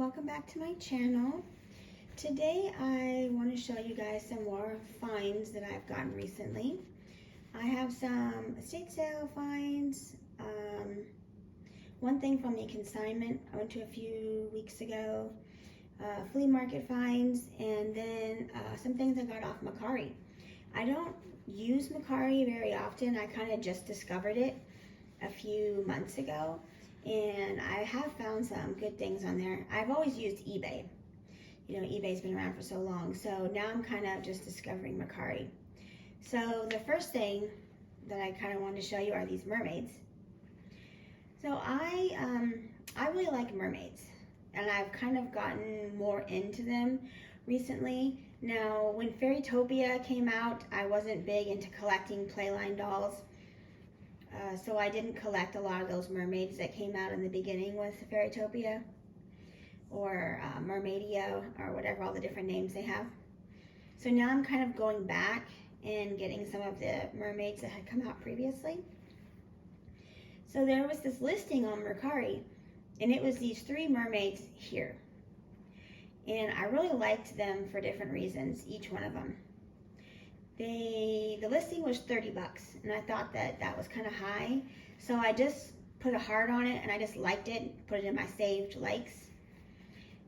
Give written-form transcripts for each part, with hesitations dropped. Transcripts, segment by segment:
welcome back to my channel. Today I want to show you guys some more finds that I've gotten recently. I have some estate sale finds, one thing from the consignment I went to a few weeks ago, flea market finds, and then some things I got off Mercari. I don't use Mercari very often. I kind of just discovered it a few months ago, and I have found some good things on there. I've always used eBay. You know, eBay's been around for so long, so now I'm kind of just discovering Mercari. So the first thing that I kind of wanted to show you are these mermaids. So I really like mermaids, and I've kind of gotten more into them recently. Now, when Fairytopia came out, I wasn't big into collecting Playline dolls. So I didn't collect a lot of those mermaids that came out in the beginning with Fairytopia or Mermaidia or whatever, all the different names they have. So now I'm kind of going back and getting some of the mermaids that had come out previously. So there was this listing on Mercari, and it was these 3 mermaids here. And I really liked them for different reasons, each one of them. The listing was 30 bucks, and I thought that that was kind of high, so I just put a heart on it, and I just liked it, put it in my saved likes.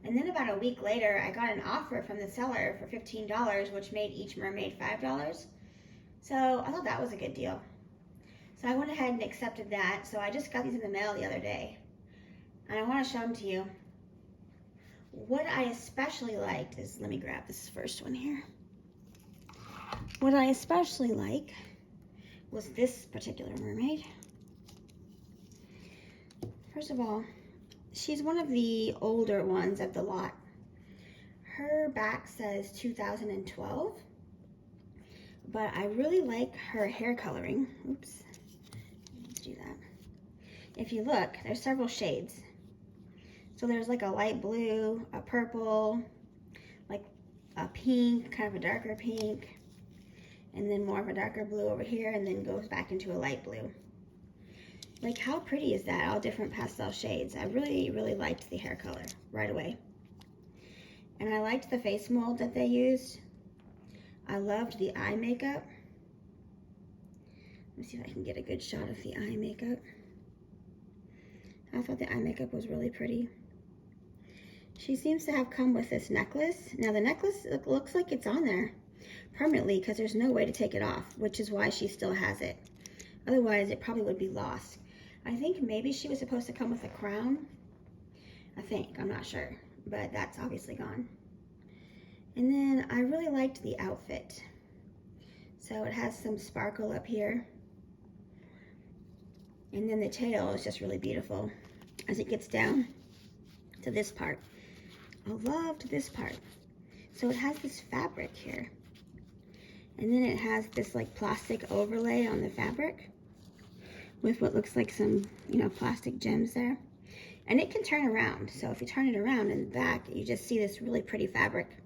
And then about a week later, I got an offer from the seller for $15, which made each mermaid $5. So I thought that was a good deal. So I went ahead and accepted that, so I just got these in the mail the other day, and I want to show them to you. What I especially liked is, let me grab this first one here. What I especially like was this particular mermaid. First of all, she's one of the older ones of the lot. Her back says 2012, but I really like her hair coloring. Oops, let's do that. If you look, there's several shades. So there's like a light blue, a purple, like a pink, kind of a darker pink, and then more of a darker blue over here, and then goes back into a light blue. Like, how pretty is that? All different pastel shades. I really, really liked the hair color right away. And I liked the face mold that they used. I loved the eye makeup. Let me see if I can get a good shot of the eye makeup. I thought the eye makeup was really pretty. She seems to have come with this necklace. Now the necklace looks like it's on there permanently because there's no way to take it off, which is why she still has it. Otherwise, it probably would be lost. I think maybe she was supposed to come with a crown. I think, I'm not sure, but that's obviously gone. And then I really liked the outfit. So it has some sparkle up here. And then the tail is just really beautiful as it gets down to this part. I loved this part. So it has this fabric here. And then it has this like plastic overlay on the fabric with what looks like some, you know, plastic gems there. And it can turn around. So if you turn it around in the back, you just see this really pretty fabric.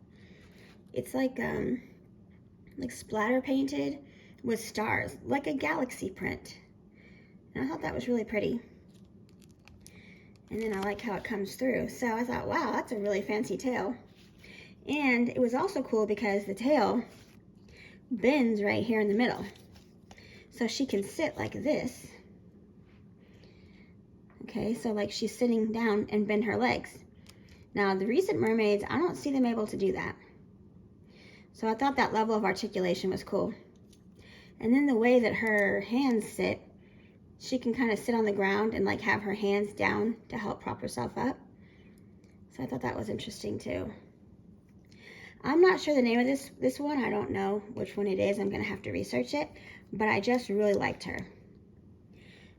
It's like splatter painted with stars, like a galaxy print. And I thought that was really pretty. And then I like how it comes through. So I thought, wow, that's a really fancy tail. And it was also cool because the tail bends right here in the middle. So she can sit like this. Okay, so like she's sitting down and bend her legs. Now the recent mermaids, I don't see them able to do that. So I thought that level of articulation was cool. And then the way that her hands sit, she can kind of sit on the ground and like have her hands down to help prop herself up. So I thought that was interesting too. I'm not sure the name of this one. I don't know which one it is. I'm going to have to research it. But I just really liked her.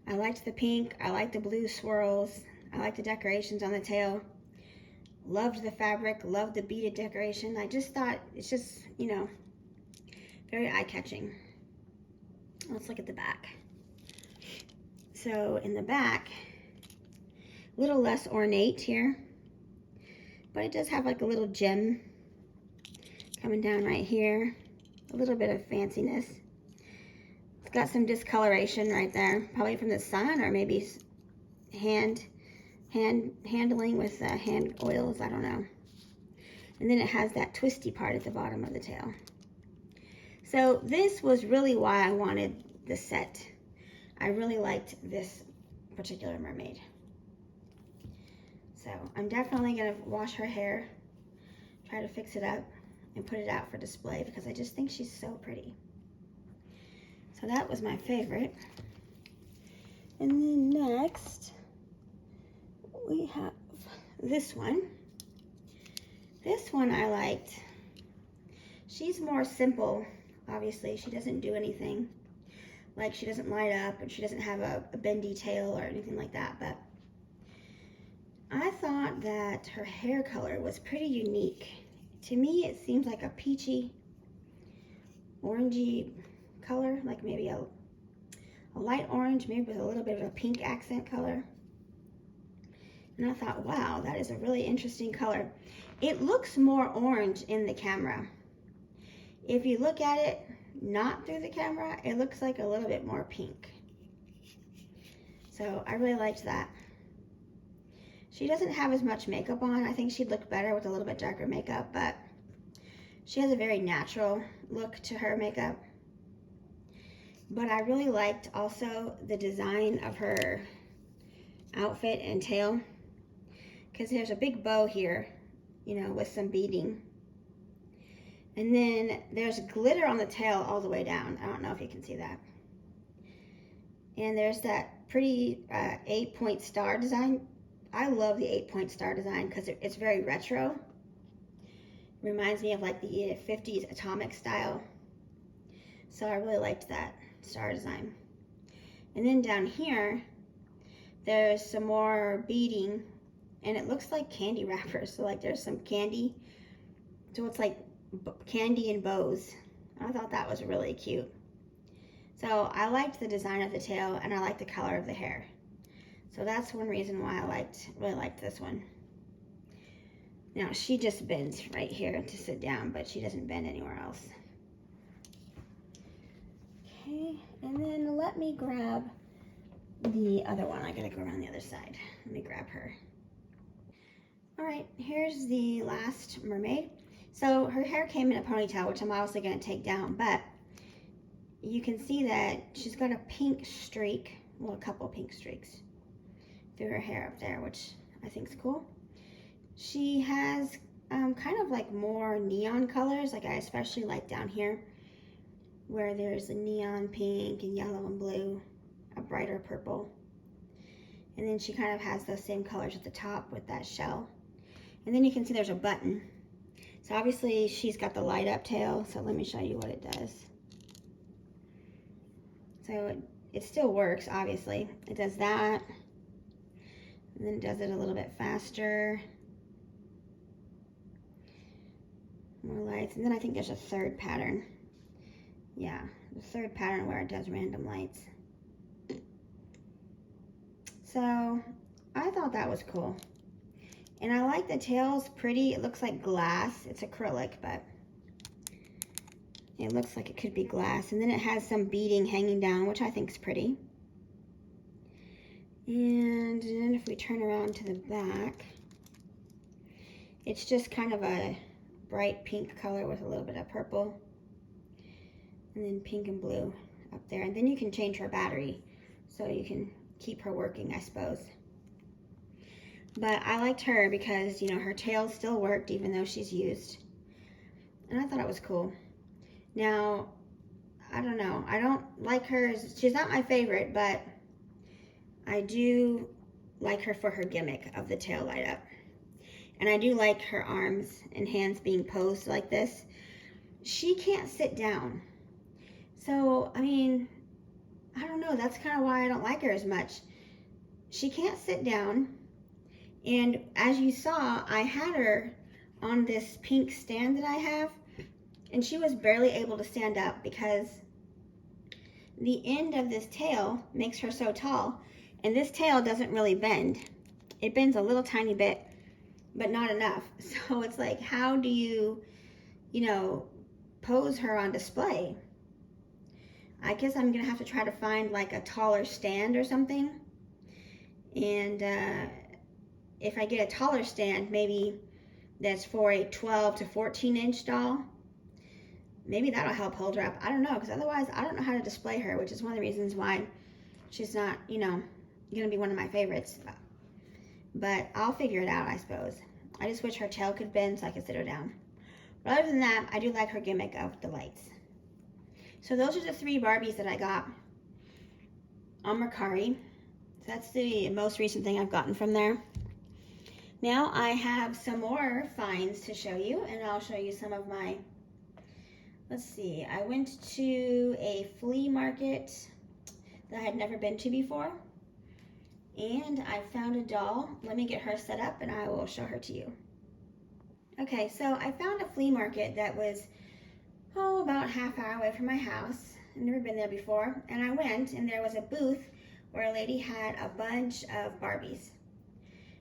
I liked the pink. I liked the blue swirls. I liked the decorations on the tail. Loved the fabric. Loved the beaded decoration. I just thought it's just, you know, very eye-catching. Let's look at the back. So in the back, a little less ornate here. But it does have like a little gem coming down right here. A little bit of fanciness. It's got some discoloration right there, probably from the sun or maybe hand handling with hand oils, I don't know. And then it has that twisty part at the bottom of the tail. So this was really why I wanted the set. I really liked this particular mermaid. So I'm definitely gonna wash her hair, try to fix it up, and put it out for display because I just think she's so pretty. So that was my favorite. And then next, we have this one. This one I liked. She's more simple, obviously. She doesn't do anything. Like, she doesn't light up, and she doesn't have a bendy tail or anything like that, but I thought that her hair color was pretty unique. To me, it seems like a peachy, orangey color, like maybe a light orange, maybe with a little bit of a pink accent color. And I thought, wow, that is a really interesting color. It looks more orange in the camera. If you look at it not through the camera, it looks like a little bit more pink. So I really liked that. She doesn't have as much makeup on. I think she'd look better with a little bit darker makeup, but she has a very natural look to her makeup. But I really liked also the design of her outfit and tail, because there's a big bow here, you know, with some beading. And then there's glitter on the tail all the way down. I don't know if you can see that. And there's that pretty 8-point star design. I love the 8-point star design because it's very retro. Reminds me of like the 50s atomic style. So I really liked that star design. And then down here, there's some more beading, and it looks like candy wrappers. So like there's some candy. So it's like candy and bows. I thought that was really cute. So I liked the design of the tail, and I liked the color of the hair. So that's one reason why I really liked this one. Now she just bends right here to sit down, but she doesn't bend anywhere else. Okay, and then let me grab the other one. I gotta go around the other side. Let me grab her. All right, here's the last mermaid. So her hair came in a ponytail, which I'm obviously gonna take down, but you can see that she's got a pink streak, well, a couple pink streaks through her hair up there, which I think is cool. She has kind of like more neon colors, like I especially like down here, where there's a neon pink and yellow and blue, a brighter purple. And then she kind of has those same colors at the top with that shell. And then you can see there's a button. So obviously she's got the light up tail, so let me show you what it does. So it still works, obviously. It does that, and then it does it a little bit faster. More lights, and then I think there's a third pattern. Yeah, the third pattern where it does random lights. So I thought that was cool. And I like the tail's pretty. It looks like glass. It's acrylic, but it looks like it could be glass. And then it has some beading hanging down, which I think is pretty. And then if we turn around to the back, it's just kind of a bright pink color with a little bit of purple. And then pink and blue up there. And then you can change her battery, so you can keep her working, I suppose. But I liked her because, you know, her tail still worked even though she's used. And I thought it was cool. Now, I don't know. I don't like her. She's not my favorite, but I do like her for her gimmick of the tail light up. And I do like her arms and hands being posed like this. She can't sit down. So, I mean, I don't know. That's kind of why I don't like her as much. She can't sit down. And as you saw, I had her on this pink stand that I have, and she was barely able to stand up because the end of this tail makes her so tall, and this tail doesn't really bend. It bends a little tiny bit, but not enough. So it's like, how do you know, pose her on display? I guess I'm gonna have to try to find like a taller stand or something, and if I get a taller stand, maybe that's for a 12 to 14 inch doll, maybe that'll help hold her up. I don't know, because otherwise I don't know how to display her, which is one of the reasons why she's not, you know, going to be one of my favorites. But I'll figure it out, I suppose. I just wish her tail could bend so I could sit her down. But other than that, I do like her gimmick of the lights. So those are the 3 Barbies that I got on Mercari. So that's the most recent thing I've gotten from there. Now I have some more finds to show you, and I'll show you some of my, let's see, I went to a flea market that I had never been to before, and I found a doll. Let me get her set up and I will show her to you. Okay, so I found a flea market that was, about a half hour away from my house. I've never been there before, and I went, and there was a booth where a lady had a bunch of Barbies.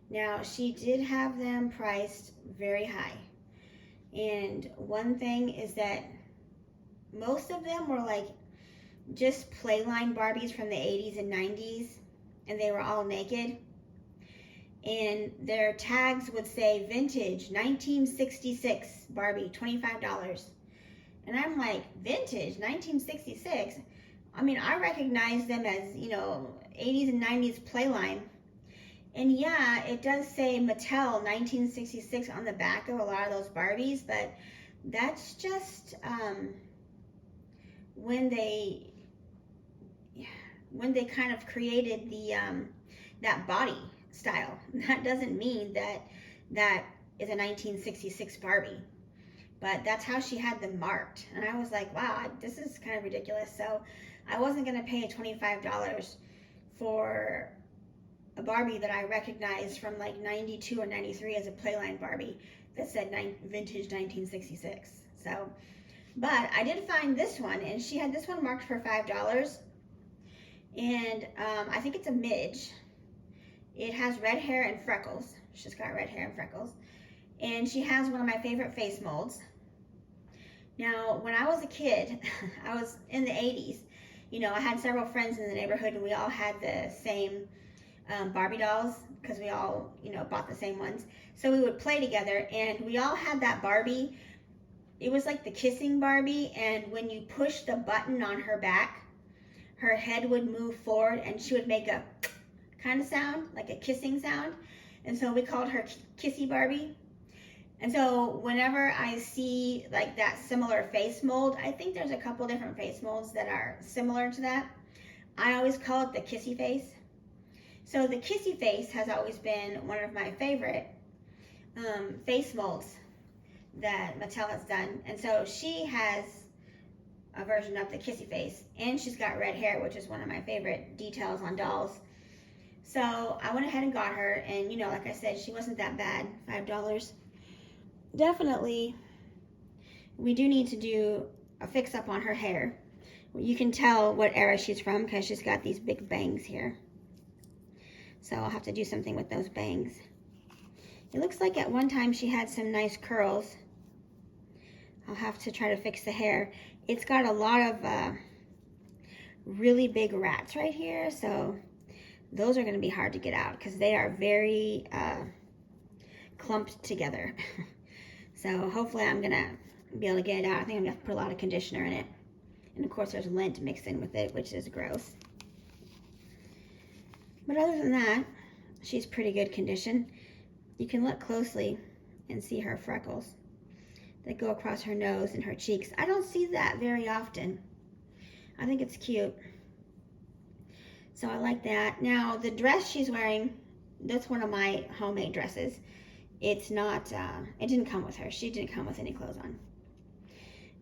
Now, she did have them priced very high. And one thing is that most of them were like just playline Barbies from the 80s and 90s, and they were all naked. And their tags would say vintage 1966 Barbie, $25. And I'm like, vintage 1966? I mean, I recognize them as, you know, 80s and 90s playline. And yeah, it does say Mattel 1966 on the back of a lot of those Barbies, but that's just when they kind of created the that body style. That doesn't mean that that is a 1966 Barbie, but that's how she had them marked. And I was like, wow, this is kind of ridiculous. So I wasn't going to pay $25 for a Barbie that I recognized from like 92 or 93 as a playline Barbie that said vintage 1966. So, but I did find this one, and she had this one marked for $5. And I think it's a Midge. It has red hair and freckles. She's got red hair and freckles. And she has one of my favorite face molds. Now, when I was a kid, I was in the 80s, you know, I had several friends in the neighborhood, and we all had the same Barbie dolls, because we all, you know, bought the same ones. So we would play together, and we all had that Barbie. It was like the kissing Barbie, and when you push the button on her back, her head would move forward, and she would make a kind of sound, like a kissing sound. And so we called her Kissy Barbie. And so whenever I see like that similar face mold, I think there's a couple different face molds that are similar to that. I always call it the kissy face. So the kissy face has always been one of my favorite face molds that Mattel has done. And so she has a version of the kissy face, and she's got red hair, which is one of my favorite details on dolls. So I went ahead and got her, and you know, like I said, she wasn't that bad, $5. Definitely, we do need to do a fix up on her hair. You can tell what era she's from because she's got these big bangs here. So I'll have to do something with those bangs. It looks like at one time she had some nice curls. I'll have to try to fix the hair. It's got a lot of really big rats right here, so those are going to be hard to get out because they are very clumped together. So hopefully I'm going to be able to get it out. I think I'm going to put a lot of conditioner in it. And of course there's lint mixed in with it, which is gross. But other than that, she's pretty good condition. You can look closely and see her freckles that go across her nose and her cheeks. I don't see that very often. I think it's cute. So I like that. Now the dress she's wearing, that's one of my homemade dresses. It's not, it didn't come with her. She didn't come with any clothes on.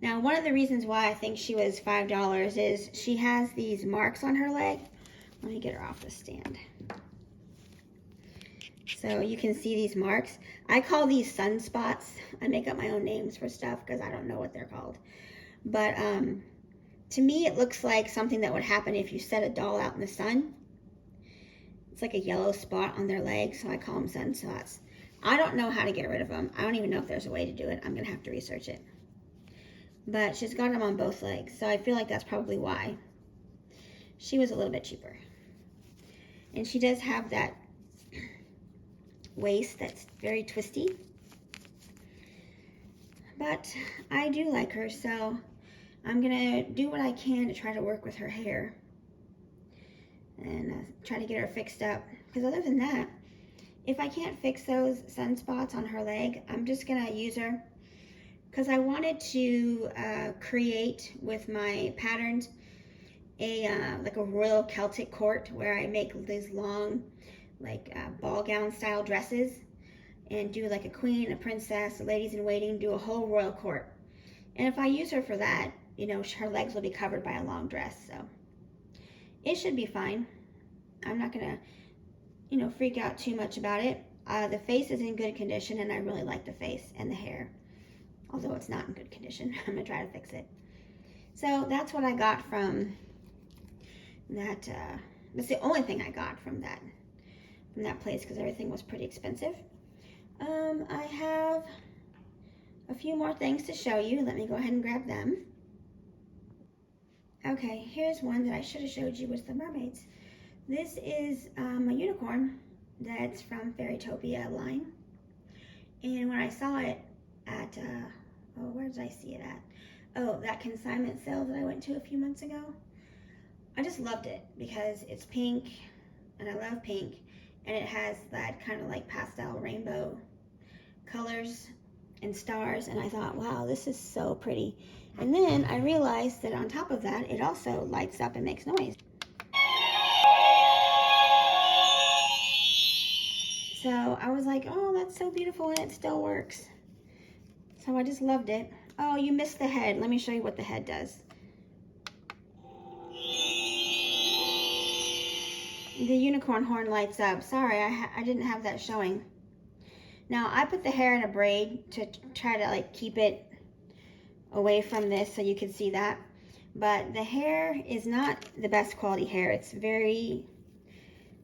Now one of the reasons why I think she was $5 is she has these marks on her leg. Let me get her off the stand. So you can see these marks. I call these sunspots. I make up my own names for stuff because I don't know what they're called. But to me, it looks like something that would happen if you set a doll out in the sun. It's like a yellow spot on their leg, so I call them sunspots. I don't know how to get rid of them. I don't even know if there's a way to do it. I'm going to have to research it. But she's got them on both legs, so I feel like that's probably why. She was a little bit cheaper. And she does have that waist that's very twisty. But I do like her, so I'm gonna do what I can to try to work with her hair and try to get her fixed up. Because other than that, if I can't fix those sunspots on her leg, I'm just gonna use her. Because I wanted to create with my patterns like a royal Celtic court where I make these long, like ball gown style dresses and do like a queen, a princess, a ladies in waiting, do a whole royal court. And if I use her for that, you know, her legs will be covered by a long dress, so it should be fine. I'm not gonna, you know, freak out too much about it. The face is in good condition, and I really like the face and the hair, although it's not in good condition. I'm gonna try to fix it. So that's what I got from that. That's the only thing I got from that place, because everything was pretty expensive. I have a few more things to show you. Let me go ahead and grab them. Okay, here's one that I should have showed you, was the mermaids. This is a unicorn that's from Fairytopia line. And when I saw it at, oh, where did I see it at? Oh, that consignment sale that I went to a few months ago. I just loved it because it's pink, and I love pink, and it has that kind of like pastel rainbow colors and stars, and I thought, wow, this is so pretty. And then I realized that on top of that, it also lights up and makes noise. So I was like, oh, that's so beautiful, and it still works. So I just loved it. Oh, you missed the head. Let me show you what the head does. The unicorn horn lights up. Sorry, I didn't have that showing. Now, I put the hair in a braid to try to like keep it away from this so you can see that. But the hair is not the best quality hair. It's very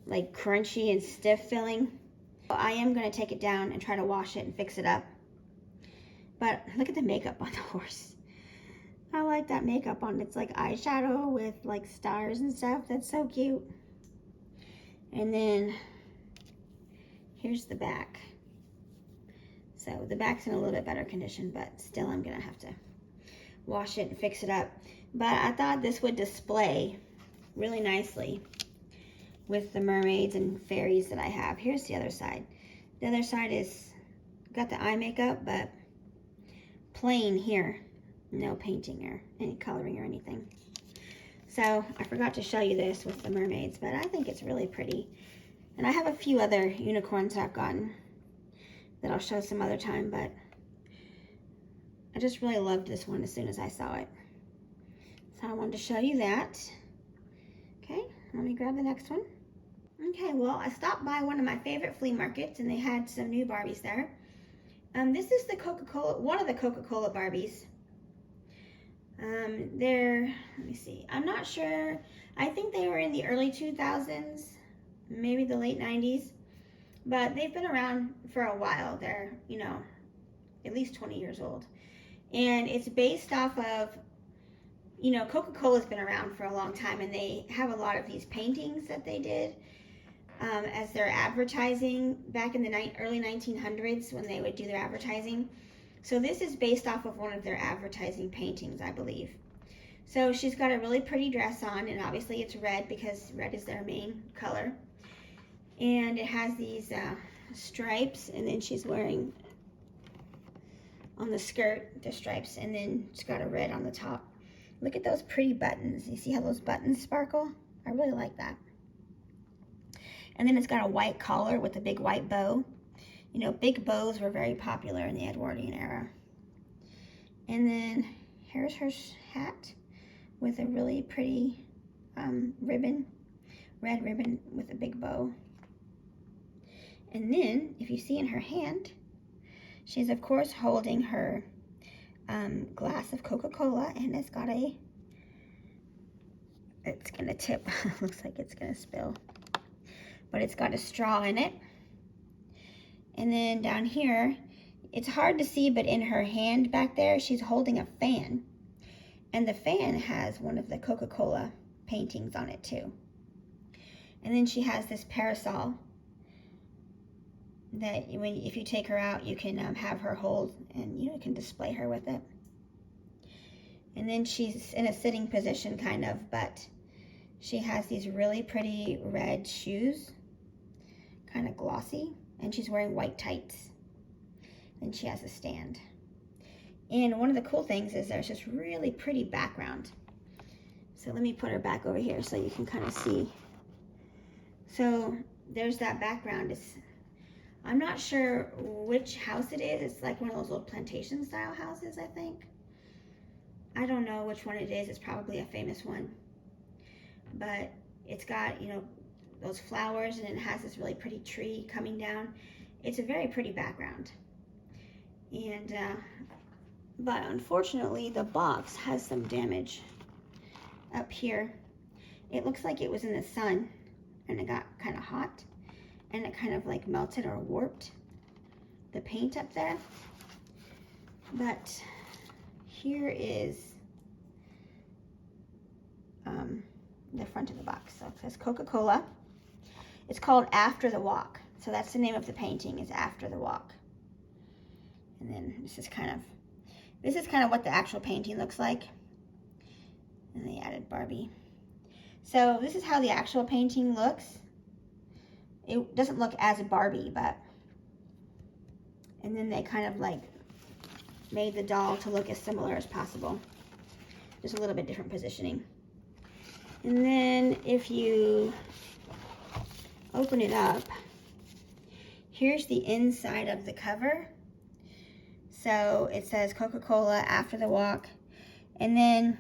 like crunchy and stiff feeling. So I am going to take it down and try to wash it and fix it up. But look at the makeup on the horse. I like that makeup on. It's like eyeshadow with like stars and stuff. That's so cute. And then here's the back. So the back's in a little bit better condition, but still I'm gonna have to wash it and fix it up. But I thought this would display really nicely with the mermaids and fairies that I have. Here's the other side. The other side is got the eye makeup, but plain here. No painting or any coloring or anything. So I forgot to show you this with the mermaids, but I think it's really pretty. And I have a few other unicorns I've gotten that I'll show some other time, but I just really loved this one as soon as I saw it. So I wanted to show you that. Okay, let me grab the next one. Okay, well, I stopped by one of my favorite flea markets, and they had some new Barbies there. This is the Coca-Cola, one of the Coca-Cola Barbies. Let me see, I'm not sure. I think they were in the early 2000s, maybe the late 90s. But they've been around for a while. They're, you know, at least 20 years old. And it's based off of, you know, Coca-Cola's been around for a long time, and they have a lot of these paintings that they did as their advertising back in the early 1900s when they would do their advertising. So this is based off of one of their advertising paintings, I believe. So she's got a really pretty dress on, and obviously it's red because red is their main color. And it has these stripes, and then she's wearing on the skirt the stripes, and then she's got a red on the top. Look at those pretty buttons. You see how those buttons sparkle? I really like that. And then it's got a white collar with a big white bow. You know, big bows were very popular in the Edwardian era. And then here's her hat with a really pretty ribbon, red ribbon with a big bow. And then, if you see in her hand, she's of course holding her glass of Coca-Cola, and it's got it's gonna tip. Looks like it's gonna spill. But it's got a straw in it. And then down here, it's hard to see, but in her hand back there, she's holding a fan. And the fan has one of the Coca-Cola paintings on it too. And then she has this parasol. that if you take her out, you can have her hold, and you can display her with it. And then she's in a sitting position kind of, but she has these really pretty red shoes, kind of glossy, and she's wearing white tights. And she has a stand. And one of the cool things is there's this really pretty background. So let me put her back over here so you can kind of see. So there's that background. I'm not sure which house it is. It's like one of those old plantation style houses, I think. I don't know which one it is. It's probably a famous one. But it's got, those flowers, and it has this really pretty tree coming down. It's a very pretty background. And, but unfortunately, the box has some damage up here. It looks like it was in the sun, and it got kind of hot, and it kind of like melted or warped the paint up there. But here is the front of the box. So it says Coca-Cola. It's called After the Walk. So that's the name of the painting, is After the Walk. And then this is kind of what the actual painting looks like. And they added Barbie. So this is how the actual painting looks. It doesn't look as a Barbie, but, and then they kind of like made the doll to look as similar as possible. Just a little bit different positioning. And then if you open it up, here's the inside of the cover. So it says Coca-Cola After the Walk. And then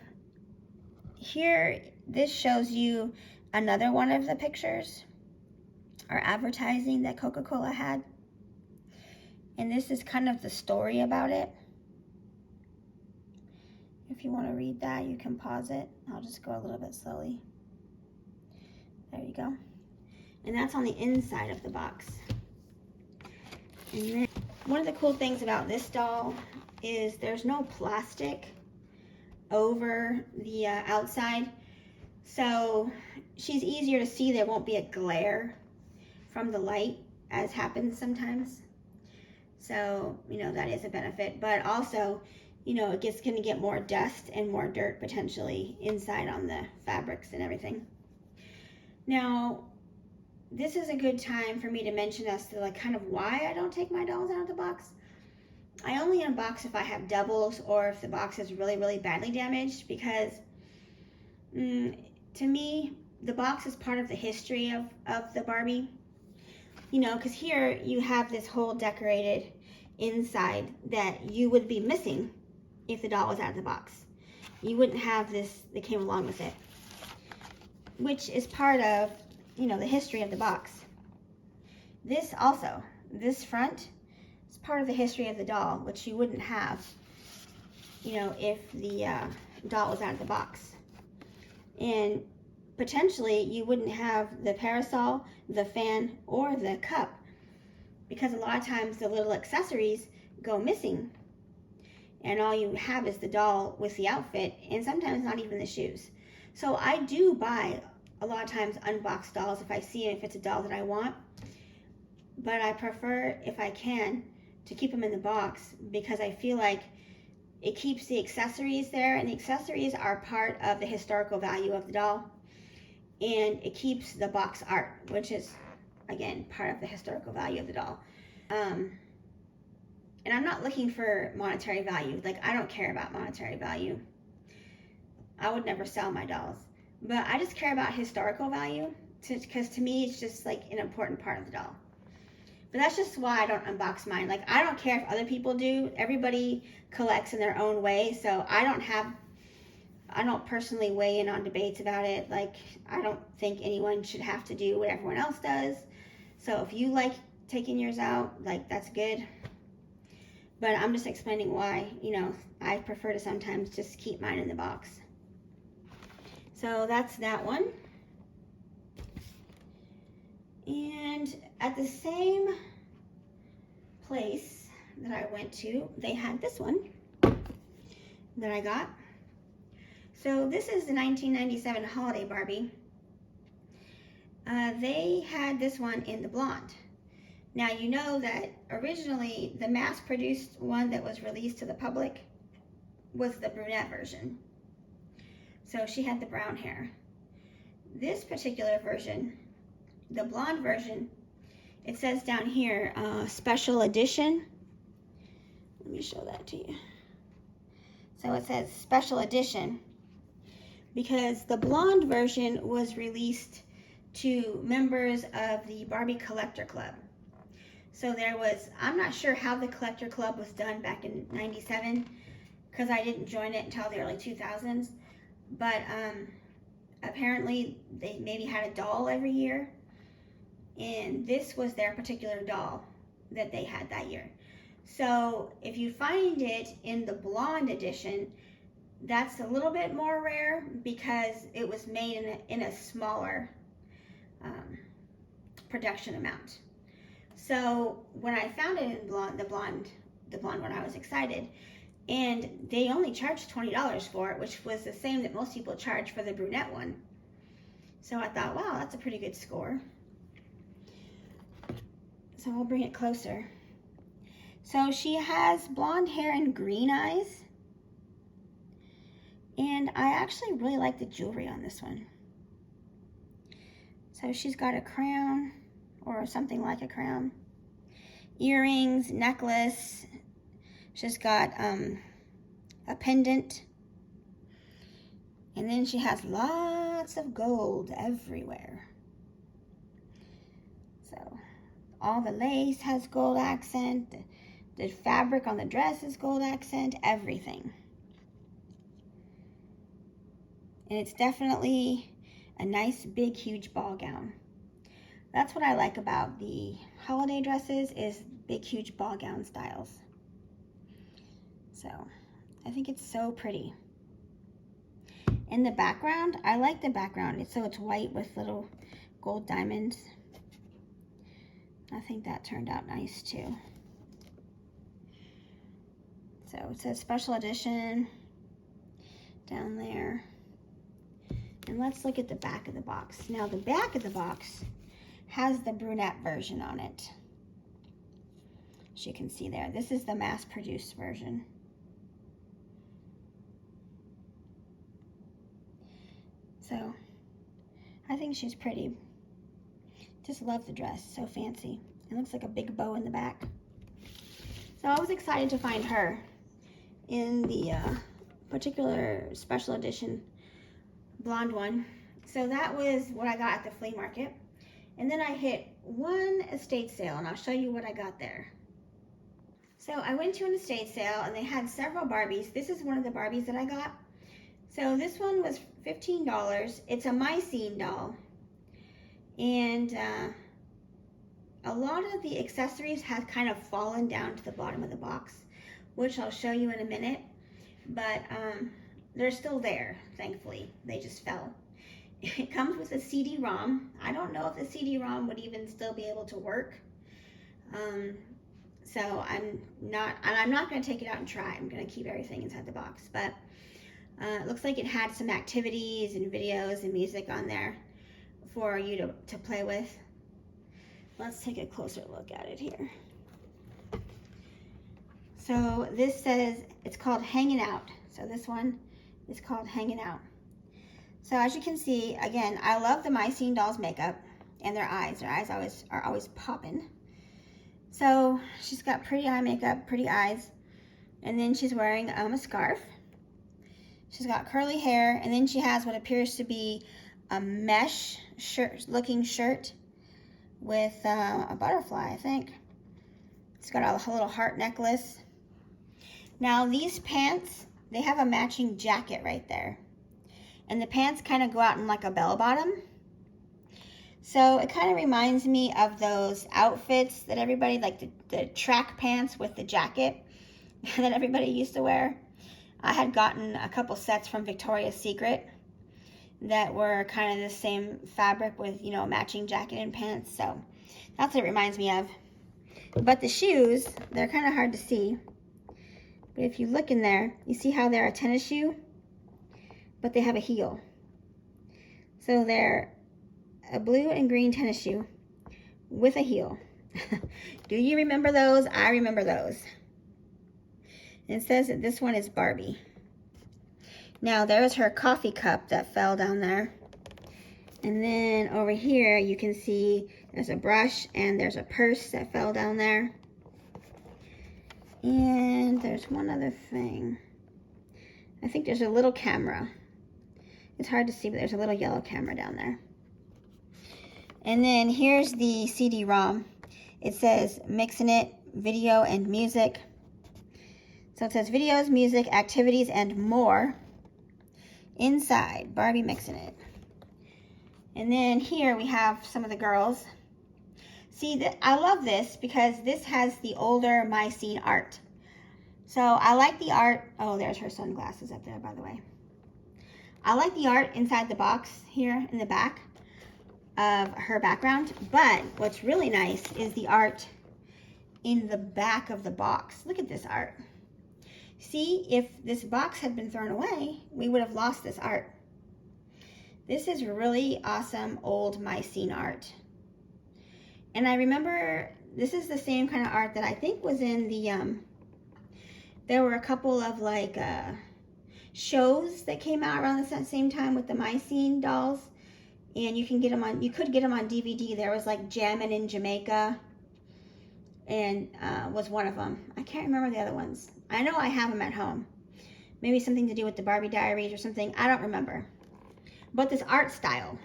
here, this shows you another one of the pictures or advertising that Coca-Cola had. And this is kind of the story about it. If you want to read that, you can pause it. I'll just go a little bit slowly. There you go. And that's on the inside of the box. And then one of the cool things about this doll is there's no plastic over the outside. So she's easier to see. There won't be a glare from the light, as happens sometimes. So, that is a benefit. But also, it's going to get more dust and more dirt potentially inside on the fabrics and everything. Now, this is a good time for me to mention as to like kind of why I don't take my dolls out of the box. I only unbox if I have doubles or if the box is really, really badly damaged, because to me, the box is part of the history of the Barbie. Because here you have this whole decorated inside that you would be missing if the doll was out of the box. You wouldn't have this that came along with it, which is part of, the history of the box. This front is part of the history of the doll, which you wouldn't have, if the doll was out of the box. And potentially you wouldn't have the parasol, the fan, or the cup, because a lot of times the little accessories go missing and all you have is the doll with the outfit, and sometimes not even the shoes. So I do buy a lot of times unboxed dolls if I see if it's a doll that I want, but I prefer, if I can, to keep them in the box, because I feel like it keeps the accessories there, and the accessories are part of the historical value of the doll, and it keeps the box art, which is, again, part of the historical value of the doll. And I'm not looking for monetary value. Like, I don't care about monetary value. I would never sell my dolls. But I just care about historical value, because to me, it's just like an important part of the doll. But that's just why I don't unbox mine. Like, I don't care if other people do. Everybody collects in their own way. So I don't personally weigh in on debates about it. Like, I don't think anyone should have to do what everyone else does. So if you like taking yours out, like, that's good. But I'm just explaining why, I prefer to sometimes just keep mine in the box. So that's that one. And at the same place that I went to, they had this one that I got. So this is the 1997 Holiday Barbie. They had this one in the blonde. Now you know that originally the mass-produced one that was released to the public was the brunette version. So she had the brown hair. This particular version, the blonde version, it says down here, special edition. Let me show that to you. So it says special edition because the blonde version was released to members of the Barbie Collector Club. So there was, I'm not sure how the Collector Club was done back in '97 because I didn't join it until the early 2000s. But apparently they maybe had a doll every year. And this was their particular doll that they had that year. So if you find it in the blonde edition, that's a little bit more rare because it was made in a smaller production amount. So when I found it in the blonde one, I was excited. And they only charged $20 for it, which was the same that most people charge for the brunette one. So I thought, wow, that's a pretty good score. So I'll bring it closer. So she has blonde hair and green eyes. And I actually really like the jewelry on this one. So she's got a crown, or something like a crown, earrings, necklace. She's got a pendant. And then she has lots of gold everywhere. So all the lace has gold accent. The fabric on the dress is gold accent. Everything. And it's definitely a nice, big, huge ball gown. That's what I like about the holiday dresses is big, huge ball gown styles. So I think it's so pretty. In the background, I like the background. So it's white with little gold diamonds. I think that turned out nice too. So it says special edition down there. And let's look at the back of the box. Now the back of the box has the brunette version on it. As you can see there, this is the mass-produced version. So I think she's pretty. Just love the dress, so fancy. It looks like a big bow in the back. So I was excited to find her in the particular special edition blonde one. So that was what I got at the flea market. And then I hit one estate sale, and I'll show you what I got there. So I went to an estate sale, and they had several Barbies. This is one of the Barbies that I got. So this one was $15. It's a Mycene doll. And a lot of the accessories have kind of fallen down to the bottom of the box, which I'll show you in a minute. But they're still there, thankfully. They just fell. It comes with a CD-ROM. I don't know if the CD-ROM would even still be able to work. So I'm not going to take it out and try. I'm going to keep everything inside the box. But it looks like it had some activities and videos and music on there for you to play with. Let's take a closer look at it here. So this says it's called Hanging Out. So this one is called Hanging Out. So as you can see, again, I love the Mycene doll's makeup and their eyes. Their eyes are always popping. So she's got pretty eye makeup, pretty eyes. And then she's wearing a scarf. She's got curly hair, and then she has what appears to be a mesh looking shirt with a butterfly, I think. It's got a little heart necklace. Now these pants, they have a matching jacket right there. And the pants kind of go out in like a bell bottom. So it kind of reminds me of those outfits that everybody, like the track pants with the jacket that everybody used to wear. I had gotten a couple sets from Victoria's Secret that were kind of the same fabric with, you know, matching jacket and pants. So that's what it reminds me of. But the shoes, they're kind of hard to see. But if you look in there, you see how they're a tennis shoe, but they have a heel. So they're a blue and green tennis shoe with a heel. Do you remember those? I remember those. And it says that this one is Barbie. Now there's her coffee cup that fell down there. And then over here you can see there's a brush and there's a purse that fell down there. And there's one other thing. I think there's a little camera. It's hard to see, but there's a little yellow camera down there. And then here's the CD-ROM. It says Mixing It, Video and Music. So it says videos, music, activities, and more. Inside, Barbie Mixing It. And then here we have some of the girls. See, I love this because this has the older My Scene art. So I like the art. Oh, there's her sunglasses up there, by the way. I like the art inside the box here in the back of her background. But what's really nice is the art in the back of the box. Look at this art. See, if this box had been thrown away, we would have lost this art. This is really awesome old My Scene art. And I remember this is the same kind of art that I think was in the, there were a couple of like shows that came out around the same time with the My Scene dolls. And you could get them on DVD. There was like Jammin' in Jamaica and was one of them. I can't remember the other ones. I know I have them at home. Maybe something to do with the Barbie Diaries or something. I don't remember. But this art style,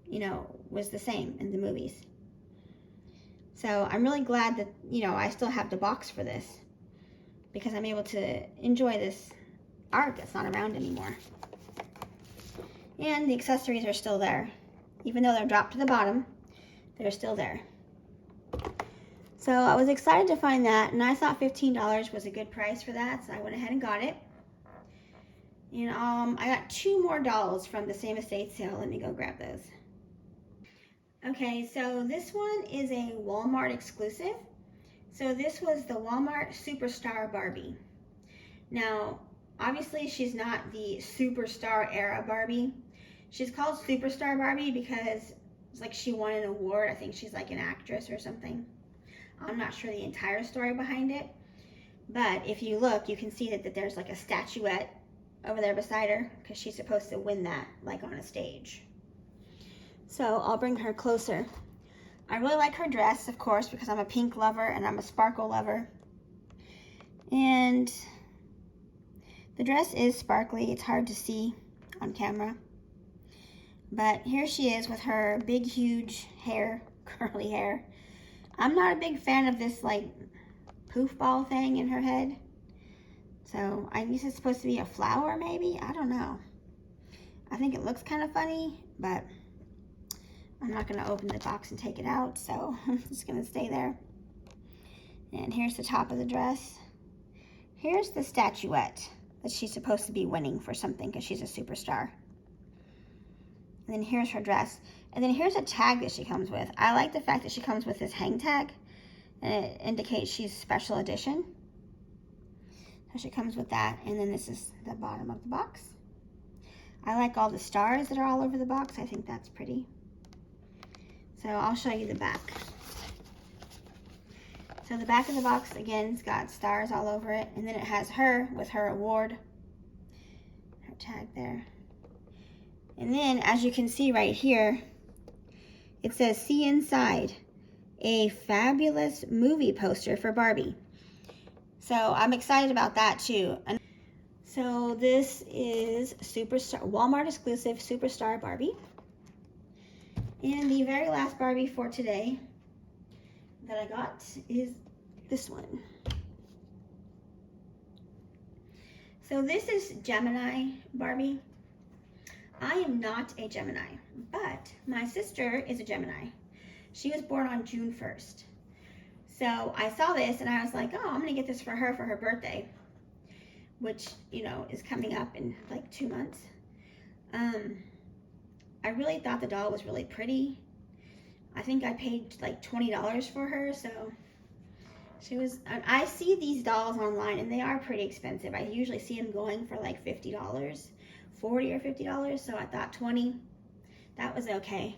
you know, was the same in the movies. So I'm really glad that, you know, I still have the box for this because I'm able to enjoy this art that's not around anymore. And the accessories are still there. Even though they're dropped to the bottom, they're still there. So I was excited to find that, and I thought $15 was a good price for that, so I went ahead and got it. And I got 2 more dolls from the same estate sale. Let me go grab those. Okay, so this one is a Walmart exclusive. So this was the Walmart Superstar Barbie. Now, obviously she's not the Superstar era Barbie. She's called Superstar Barbie because it's like she won an award. I think she's like an actress or something. I'm not sure the entire story behind it. But if you look, you can see that there's like a statuette over there beside her because she's supposed to win that like on a stage. So I'll bring her closer. I really like her dress, of course, because I'm a pink lover and I'm a sparkle lover. And the dress is sparkly. It's hard to see on camera. But here she is with her big, huge hair, curly hair. I'm not a big fan of this like poof ball thing in her head. So I guess it's supposed to be a flower maybe? I don't know. I think it looks kind of funny, but I'm not going to open the box and take it out, so I'm just going to stay there. And here's the top of the dress. Here's the statuette that she's supposed to be winning for something because she's a superstar. And then here's her dress. And then here's a tag that she comes with. I like the fact that she comes with this hang tag. And it indicates she's special edition. So she comes with that. And then this is the bottom of the box. I like all the stars that are all over the box. I think that's pretty. So I'll show you the back. So the back of the box, again, it's got stars all over it. And then it has her with her award. Her tag there. And then, as you can see right here, it says, "See inside, a fabulous movie poster for Barbie." So I'm excited about that too. So this is Walmart exclusive Superstar Barbie. And the very last Barbie for today that I got is this one. So this is Gemini Barbie. I am not a Gemini, but my sister is a Gemini. She was born on June 1st. So I saw this and I was like, oh, I'm gonna get this for her birthday, which, you know, is coming up in like 2 months. I really thought the doll was really pretty. I think I paid like $20 for her, so she was, I see these dolls online and they are pretty expensive. I usually see them going for like $50, $40 or $50, so I thought 20, that was okay.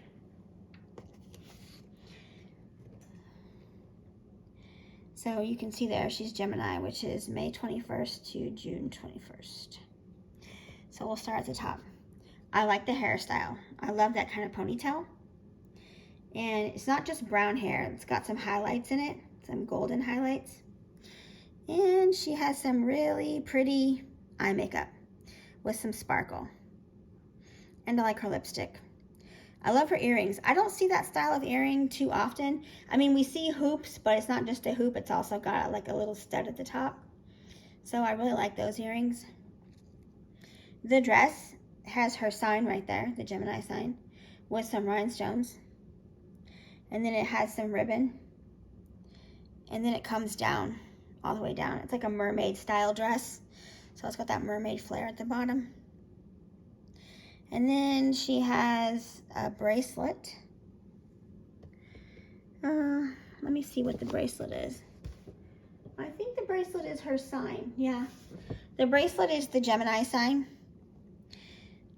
So you can see there, she's Gemini, which is May 21st to June 21st. So we'll start at the top. I like the hairstyle. I love that kind of ponytail. And it's not just brown hair. It's got some highlights in it, some golden highlights. And she has some really pretty eye makeup with some sparkle. And I like her lipstick. I love her earrings. I don't see that style of earring too often. I mean, we see hoops, but it's not just a hoop. It's also got like a little stud at the top. So I really like those earrings. The dress has her sign right there, the Gemini sign, with some rhinestones. And then it has some ribbon. And then it comes down, all the way down. It's like a mermaid style dress. So it's got that mermaid flare at the bottom. And then she has a bracelet. Let me see what the bracelet is. I think the bracelet is her sign. Yeah. The bracelet is the Gemini sign.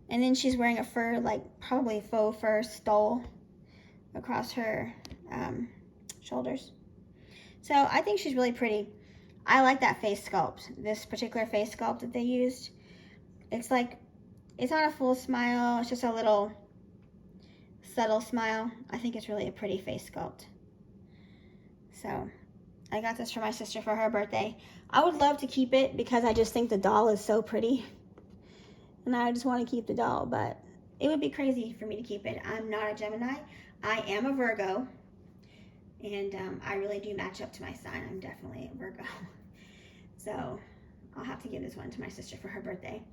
And then she's wearing a fur, like probably faux fur stole across her shoulders. So I think she's really pretty. I like that face sculpt. This particular face sculpt that they used. It's like, it's not a full smile. It's just a little subtle smile. I think it's really a pretty face sculpt. So I got this for my sister for her birthday. I would love to keep it because I just think the doll is so pretty. And I just want to keep the doll, but it would be crazy for me to keep it. I'm not a Gemini. I am a Virgo. And I really do match up to my sign. I'm definitely a Virgo. So I'll have to give this one to my sister for her birthday.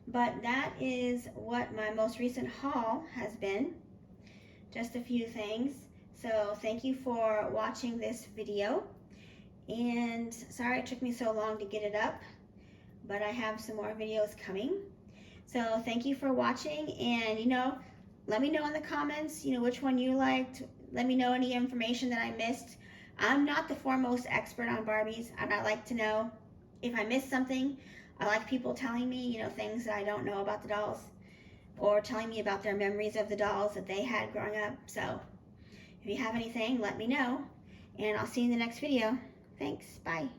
But that is what my most recent haul has been. Just a few things. So thank you for watching this video. And sorry it took me so long to get it up, but I have some more videos coming. So thank you for watching, and let me know in the comments, which one you liked. Let me know any information that I missed. I'm not the foremost expert on Barbies, and I like to know if I missed something. I like people telling me, things that I don't know about the dolls, or telling me about their memories of the dolls that they had growing up. So if you have anything, let me know, and I'll see you in the next video. Thanks. Bye.